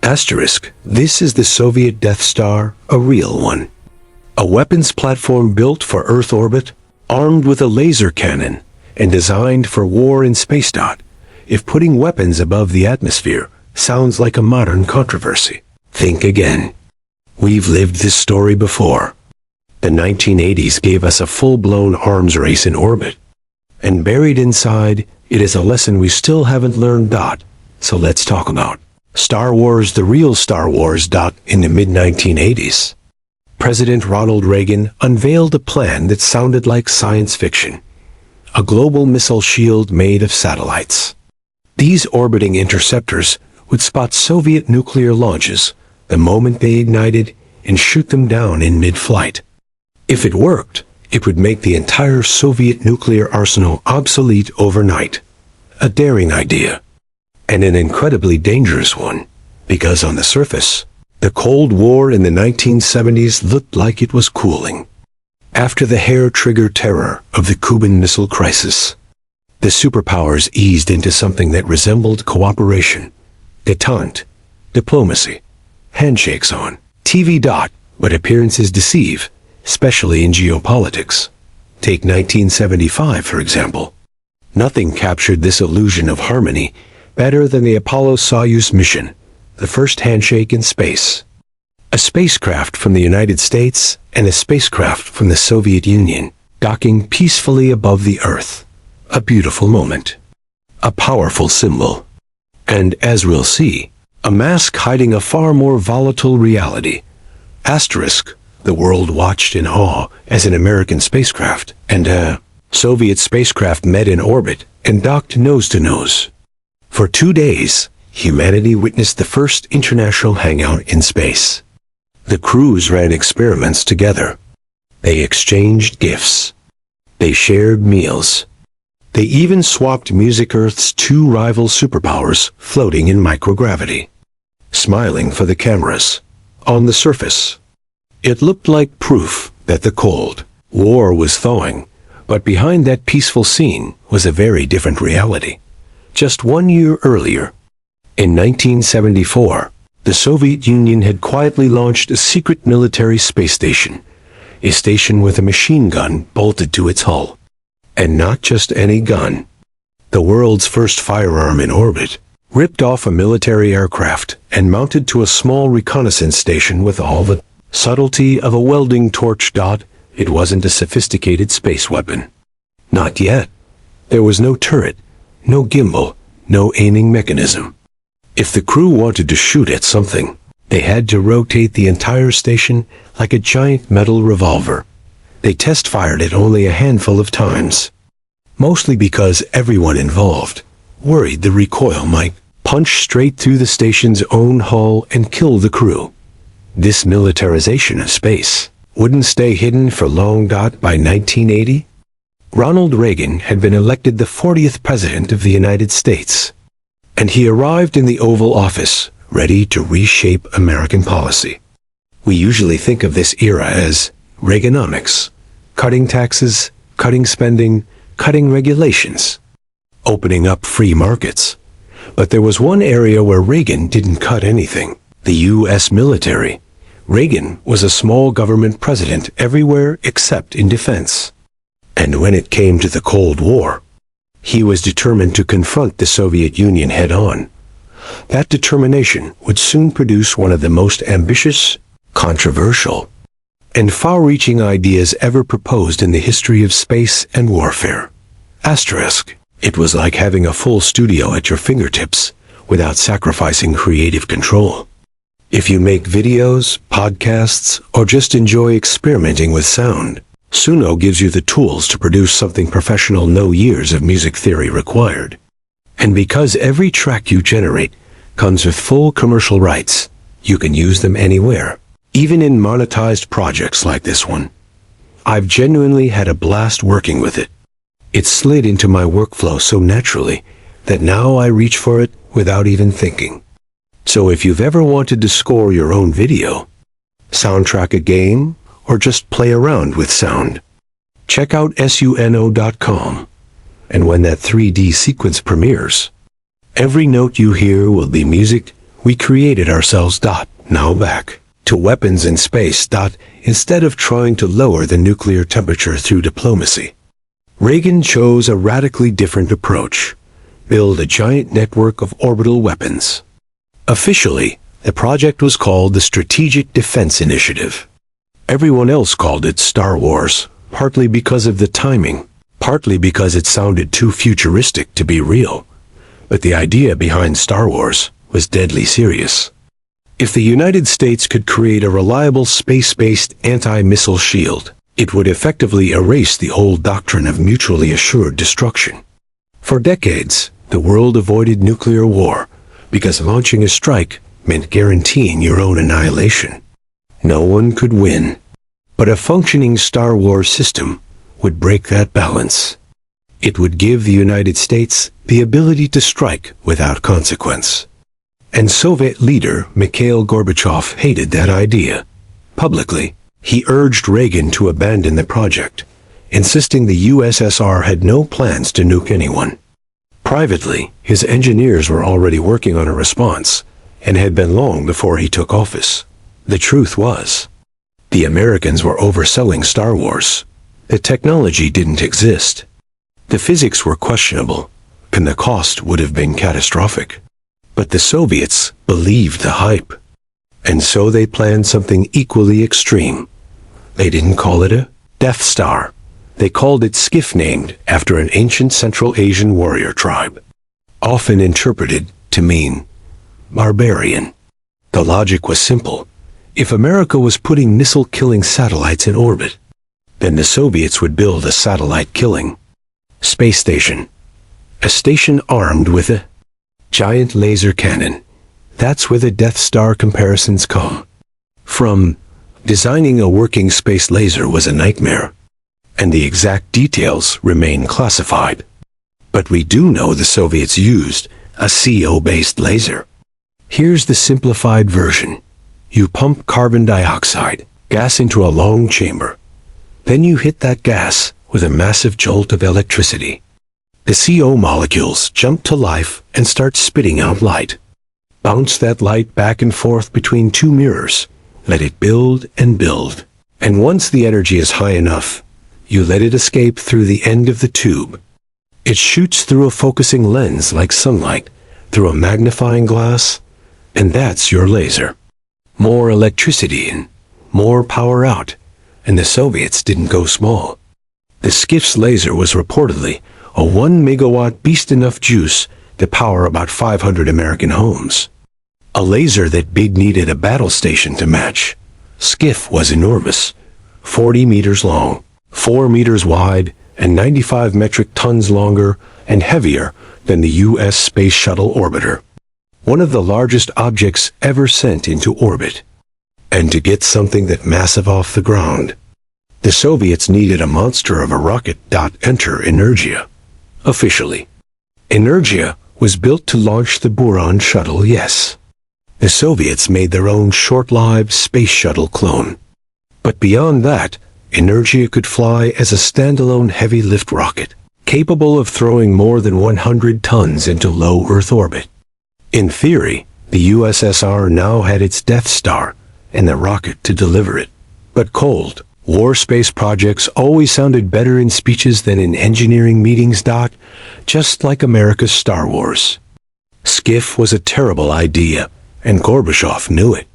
Asterisk, this is the Soviet Death Star, a real one. A weapons platform built for Earth orbit, armed with a laser cannon, and designed for war in space. If putting weapons above the atmosphere sounds like a modern controversy, think again. We've lived this story before. The 1980s gave us a full-blown arms race in orbit. And buried inside, it is a lesson we still haven't learned. So let's talk about Star Wars, the real Star Wars. In the mid-1980s, President Ronald Reagan unveiled a plan that sounded like science fiction. A global missile shield made of satellites. These orbiting interceptors would spot Soviet nuclear launches the moment they ignited and shoot them down in mid-flight. If it worked, it would make the entire Soviet nuclear arsenal obsolete overnight. A daring idea, and an incredibly dangerous one, because on the surface, the Cold War in the 1970s looked like it was cooling. After the hair-trigger terror of the Cuban Missile Crisis, the superpowers eased into something that resembled cooperation, détente, diplomacy, handshakes on TV. But appearances deceive, especially in geopolitics. Take 1975, for example. Nothing captured this illusion of harmony better than the Apollo-Soyuz mission, the first handshake in space. A spacecraft from the United States and a spacecraft from the Soviet Union docking peacefully above the Earth. A beautiful moment. A powerful symbol. And, as we'll see, a mask hiding a far more volatile reality. Asterisk, the world watched in awe as an American spacecraft and a Soviet spacecraft met in orbit and docked nose to nose. For 2 days, humanity witnessed the first international hangout in space. The crews ran experiments together. They exchanged gifts. They shared meals. They even swapped music. Earth's two rival superpowers floating in microgravity, smiling for the cameras. On the surface, it looked like proof that the Cold War was thawing, but behind that peaceful scene was a very different reality. Just 1 year earlier, in 1974, the Soviet Union had quietly launched a secret military space station, a station with a machine gun bolted to its hull. And not just any gun. The world's first firearm in orbit, ripped off a military aircraft and mounted to a small reconnaissance station with all the subtlety of a welding torch. It wasn't a sophisticated space weapon. Not yet. There was no turret, no gimbal, no aiming mechanism. If the crew wanted to shoot at something, they had to rotate the entire station like a giant metal revolver. They test-fired it only a handful of times, mostly because everyone involved worried the recoil might punch straight through the station's own hull and kill the crew. This militarization of space wouldn't stay hidden for long. By 1980, Ronald Reagan had been elected the 40th President of the United States, and he arrived in the Oval Office ready to reshape American policy. We usually think of this era as Reaganomics, cutting taxes, cutting spending, cutting regulations, opening up free markets. But there was one area where Reagan didn't cut anything: the U.S. military. Reagan was a small government president everywhere except in defense. And when it came to the Cold War, he was determined to confront the Soviet Union head-on. That determination would soon produce one of the most ambitious, controversial, and far-reaching ideas ever proposed in the history of space and warfare. Asterisk, it was like having a full studio at your fingertips without sacrificing creative control. If you make videos, podcasts, or just enjoy experimenting with sound, Suno gives you the tools to produce something professional. No years of music theory required. And because every track you generate comes with full commercial rights, you can use them anywhere, even in monetized projects like this one. I've genuinely had a blast working with it. It slid into my workflow so naturally that now I reach for it without even thinking. So if you've ever wanted to score your own video, soundtrack a game, or just play around with sound, check out suno.com. And when that 3D sequence premieres, every note you hear will be music We created ourselves. Now back to weapons in space. Instead of trying to lower the nuclear temperature through diplomacy, Reagan chose a radically different approach: build a giant network of orbital weapons. Officially, the project was called the Strategic Defense Initiative. Everyone else called it Star Wars, partly because of the timing, partly because it sounded too futuristic to be real. But the idea behind Star Wars was deadly serious. If the United States could create a reliable space-based anti-missile shield, it would effectively erase the old doctrine of mutually assured destruction. For decades, the world avoided nuclear war because launching a strike meant guaranteeing your own annihilation. No one could win. But a functioning Star Wars system would break that balance. It would give the United States the ability to strike without consequence. And Soviet leader Mikhail Gorbachev hated that idea. Publicly, he urged Reagan to abandon the project, insisting the USSR had no plans to nuke anyone. Privately, his engineers were already working on a response, and had been long before he took office. The truth was, the Americans were overselling Star Wars. The technology didn't exist. The physics were questionable, and the cost would have been catastrophic. But the Soviets believed the hype. And so they planned something equally extreme. They didn't call it a Death Star. They called it SCIF, named after an ancient Central Asian warrior tribe, often interpreted to mean barbarian. The logic was simple. If America was putting missile-killing satellites in orbit, then the Soviets would build a satellite-killing space station. A station armed with a giant laser cannon. That's where the Death Star comparisons come from. Designing a working space laser was a nightmare, and the exact details remain classified. But we do know the Soviets used a CO-based laser. Here's the simplified version. You pump carbon dioxide gas into a long chamber. Then you hit that gas with a massive jolt of electricity. The CO molecules jump to life and start spitting out light. Bounce that light back and forth between two mirrors. Let it build and build. And once the energy is high enough, you let it escape through the end of the tube. It shoots through a focusing lens like sunlight, through a magnifying glass, and that's your laser. More electricity in, more power out, and the Soviets didn't go small. The SCIF's laser was reportedly a 1 megawatt beast, enough juice to power about 500 American homes. A laser that big needed a battle station to match. SCIF was enormous, 40 meters long, 4 meters wide, and 95 metric tons longer and heavier than the U.S. Space Shuttle Orbiter. One of the largest objects ever sent into orbit. And to get something that massive off the ground, the Soviets needed a monster of a rocket. Enter Energia. Officially, Energia was built to launch the Buran shuttle, yes. The Soviets made their own short-lived space shuttle clone. But beyond that, Energia could fly as a standalone heavy-lift rocket, capable of throwing more than 100 tons into low Earth orbit. In theory, the USSR now had its Death Star and the rocket to deliver it. But Cold War space projects always sounded better in speeches than in engineering meetings. Just like America's Star Wars. SCIF was a terrible idea, and Gorbachev knew it.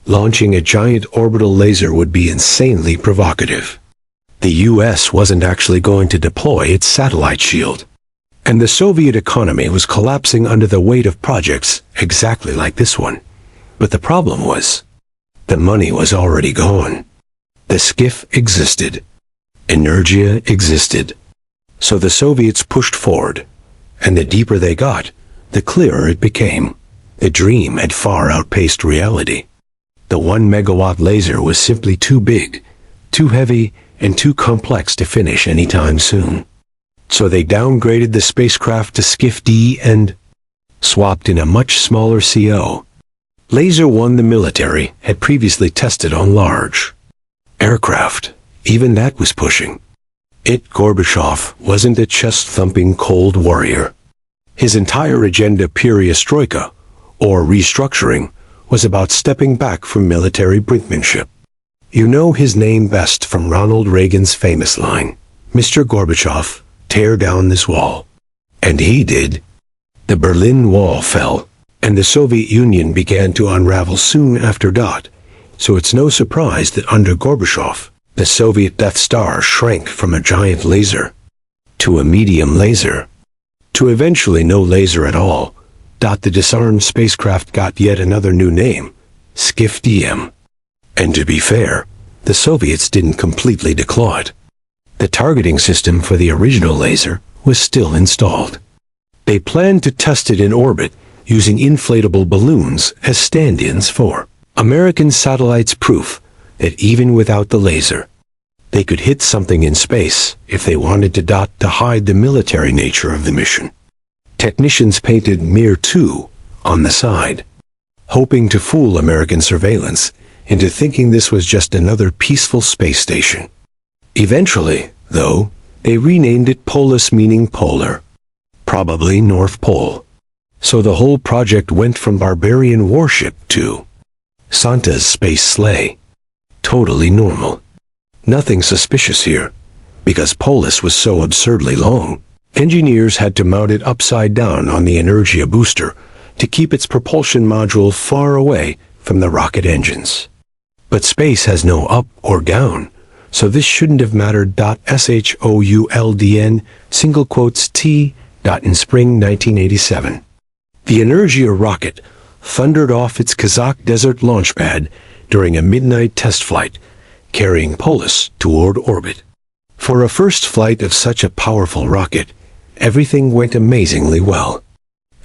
Launching a giant orbital laser would be insanely provocative. The U.S. wasn't actually going to deploy its satellite shield. And the Soviet economy was collapsing under the weight of projects exactly like this one. But the problem was, the money was already gone. The SCIF existed. Energia existed. So the Soviets pushed forward, and the deeper they got, the clearer it became. The dream had far outpaced reality. The 1 megawatt laser was simply too big, too heavy, and too complex to finish anytime soon. So they downgraded the spacecraft to SCIF-D and swapped in a much smaller CO. Laser 1 the military had previously tested on large aircraft. Even that was pushing it. Gorbachev wasn't a chest-thumping cold warrior. His entire agenda, perestroika, or restructuring, was about stepping back from military brinkmanship. You know his name best from Ronald Reagan's famous line, "Mr. Gorbachev, tear down this wall." And he did. The Berlin Wall fell, and the Soviet Union began to unravel soon after. So it's no surprise that under Gorbachev, the Soviet Death Star shrank from a giant laser to a medium laser to eventually no laser at all. The disarmed spacecraft got yet another new name, Skiff-DM. And to be fair, the Soviets didn't completely declaw it. The targeting system for the original laser was still installed. They planned to test it in orbit using inflatable balloons as stand-ins for American satellites, proof that even without the laser, they could hit something in space if they wanted to hide the military nature of the mission. Technicians painted Mir 2 on the side, hoping to fool American surveillance into thinking this was just another peaceful space station. Eventually, though, they renamed it Polis, meaning polar, probably North Pole. So the whole project went from barbarian warship to Santa's space sleigh. Totally normal. Nothing suspicious here, because Polis was so absurdly long. Engineers had to mount it upside down on the Energia booster to keep its propulsion module far away from the rocket engines. But space has no up or down, so this shouldn't have mattered. SHOULDN single quotes T. In spring 1987, the Energia rocket thundered off its Kazakh desert launchpad during a midnight test flight, carrying Polis toward orbit. For a first flight of such a powerful rocket, everything went amazingly well.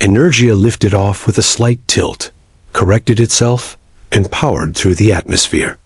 Energia lifted off with a slight tilt, corrected itself, and powered through the atmosphere.